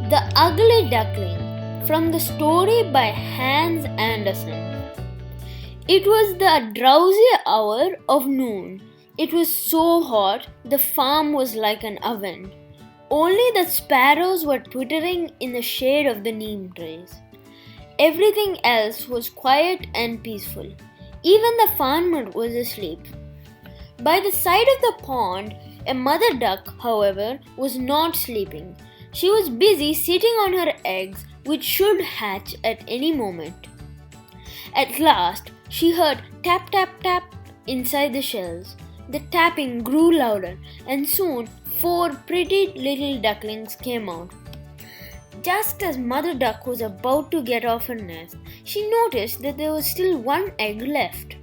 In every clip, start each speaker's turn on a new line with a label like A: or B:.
A: The Ugly Duckling, from the story by Hans Andersen. It was the drowsy hour of noon. It was so hot, the farm was like an oven. Only the sparrows were twittering in the shade of the neem trees. Everything else was quiet and peaceful. Even the farmer was asleep. By the side of the pond, a mother duck, however, was not sleeping. She was busy sitting on her eggs, which should hatch at any moment. At last, she heard tap tap tap inside the shells. The tapping grew louder, and soon 4 pretty little ducklings came out. Just as Mother Duck was about to get off her nest, she noticed that there was still 1 egg left.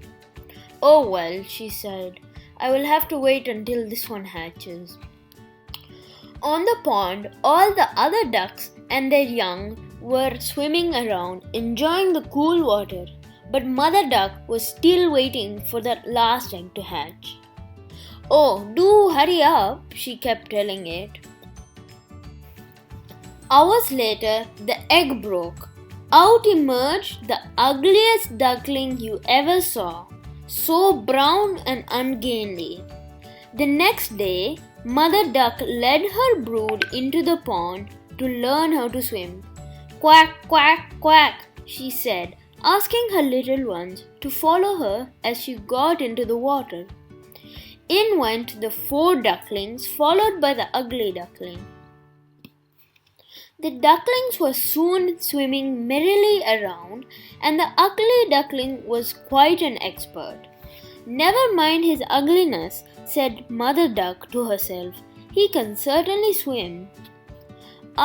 A: "Oh well," she said, "I will have to wait until this one hatches." On the pond, all the other ducks and their young were swimming around, enjoying the cool water, but Mother Duck was still waiting for the last egg to hatch. "Oh, do hurry up," she kept telling it. Hours later, the egg broke. Out emerged the ugliest duckling you ever saw, so brown and ungainly. The next day, Mother Duck led her brood into the pond to learn how to swim. "Quack, quack, quack," she said, asking her little ones to follow her as she got into the water. In went the 4 ducklings, followed by the ugly duckling. The ducklings were soon swimming merrily around, and the ugly duckling was quite an expert. "Never mind his ugliness," said Mother Duck to herself. "He can certainly swim."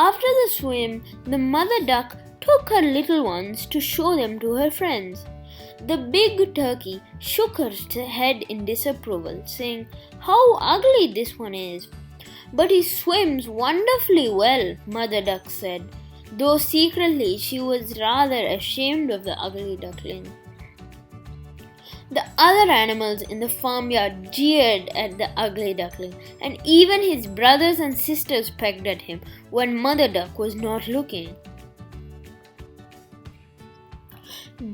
A: After the swim, the Mother Duck took her little ones to show them to her friends. The big turkey shook her head in disapproval, saying, "How ugly this one is." "But he swims wonderfully well," Mother Duck said, though secretly she was rather ashamed of the ugly duckling. The other animals in the farmyard jeered at the ugly duckling, and even his brothers and sisters pecked at him when Mother Duck was not looking.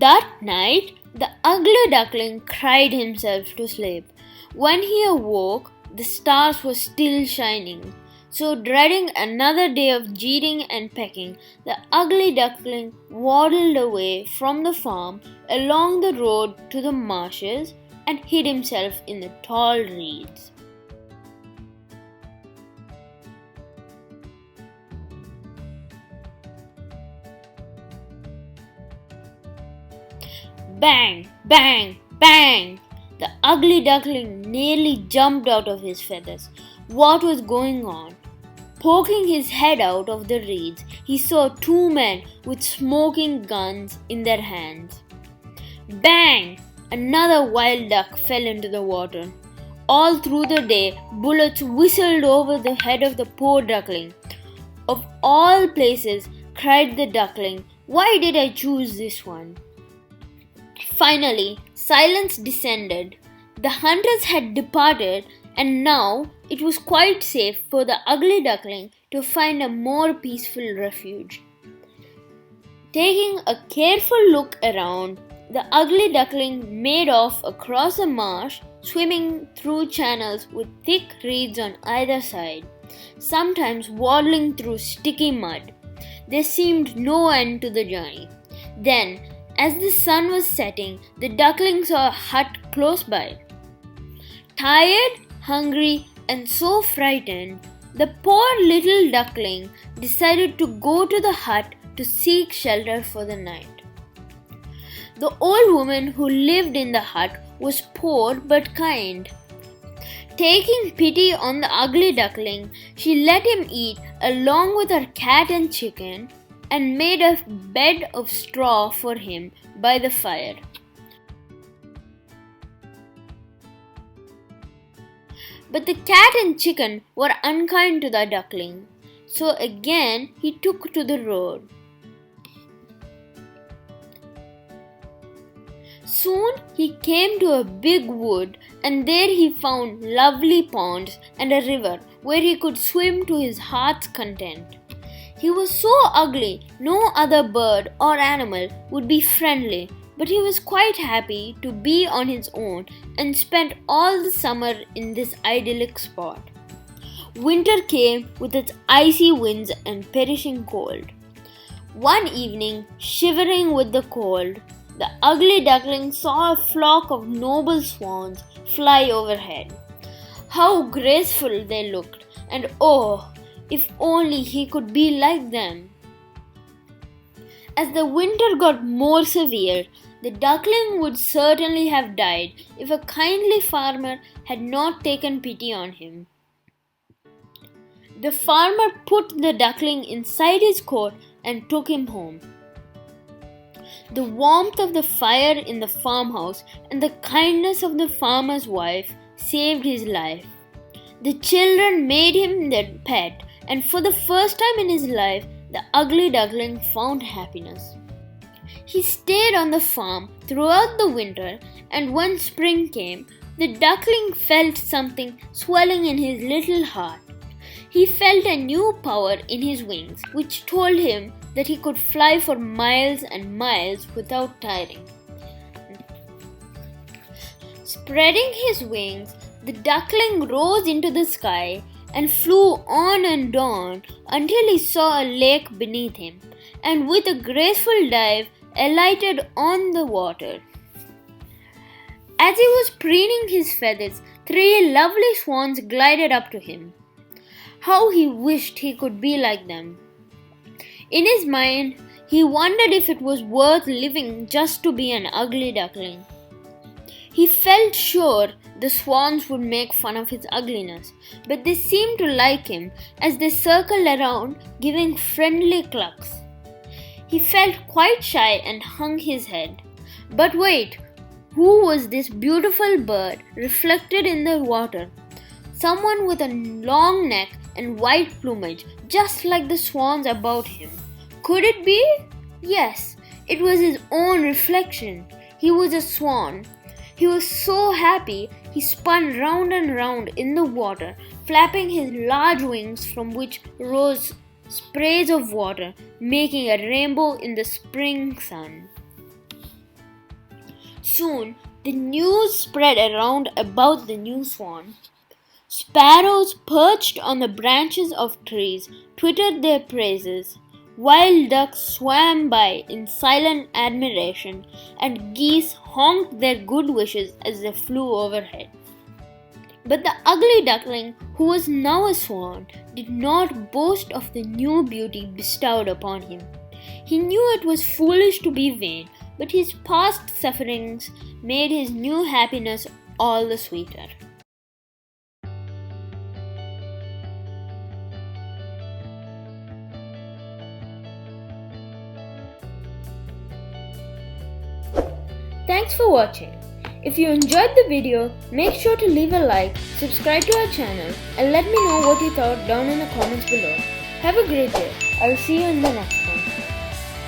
A: That night, the ugly duckling cried himself to sleep. When he awoke, the stars were still shining. So, dreading another day of jeering and pecking, the ugly duckling waddled away from the farm along the road to the marshes and hid himself in the tall reeds. Bang! Bang! Bang! The ugly duckling nearly jumped out of his feathers. What was going on? Poking his head out of the reeds, he saw 2 men with smoking guns in their hands. Bang! Another wild duck fell into the water. All through the day, bullets whistled over the head of the poor duckling. "Of all places," cried the duckling, "why did I choose this one?" Finally, silence descended. The hunters had departed, and now it was quite safe for the ugly duckling to find a more peaceful refuge. Taking a careful look around, the ugly duckling made off across the marsh, swimming through channels with thick reeds on either side, sometimes waddling through sticky mud. There seemed no end to the journey. Then, as the sun was setting, the duckling saw a hut close by. Tired, hungry, and so frightened, the poor little duckling decided to go to the hut to seek shelter for the night. The old woman who lived in the hut was poor but kind. Taking pity on the ugly duckling, she let him eat along with her cat and chicken, and made a bed of straw for him by the fire. But the cat and chicken were unkind to the duckling, so again he took to the road. Soon he came to a big wood, and there he found lovely ponds and a river where he could swim to his heart's content. He was so ugly, no other bird or animal would be friendly, but he was quite happy to be on his own and spent all the summer in this idyllic spot. Winter came with its icy winds and perishing cold. One evening, shivering with the cold, the ugly duckling saw a flock of noble swans fly overhead. How graceful they looked, and oh, if only he could be like them. As the winter got more severe, the duckling would certainly have died if a kindly farmer had not taken pity on him. The farmer put the duckling inside his coat and took him home. The warmth of the fire in the farmhouse and the kindness of the farmer's wife saved his life. The children made him their pet, and for the first time in his life, the ugly duckling found happiness. He stayed on the farm throughout the winter, and when spring came, the duckling felt something swelling in his little heart. He felt a new power in his wings, which told him that he could fly for miles and miles without tiring. Spreading his wings, the duckling rose into the sky and flew on and on until he saw a lake beneath him, and with a graceful dive alighted on the water. As he was preening his feathers, 3 lovely swans glided up to him. How he wished he could be like them. In his mind, he wondered if it was worth living just to be an ugly duckling. He felt sure the swans would make fun of his ugliness, but they seemed to like him as they circled around, giving friendly clucks. He felt quite shy and hung his head. But wait, who was this beautiful bird reflected in the water? Someone with a long neck and white plumage, just like the swans about him. Could it be? Yes, it was his own reflection. He was a swan. He was so happy, he spun round and round in the water, flapping his large wings from which rose sprays of water, making a rainbow in the spring sun. Soon, the news spread around about the new swan. Sparrows perched on the branches of trees twittered their praises. Wild ducks swam by in silent admiration, and geese honked their good wishes as they flew overhead. But the ugly duckling, who was now a swan, did not boast of the new beauty bestowed upon him. He knew it was foolish to be vain, but his past sufferings made his new happiness all the sweeter. Thanks for watching. If you enjoyed the video, make sure to leave a like, subscribe to our channel, and let me know what you thought down in the comments below. Have a great day. I'll see you in the next one.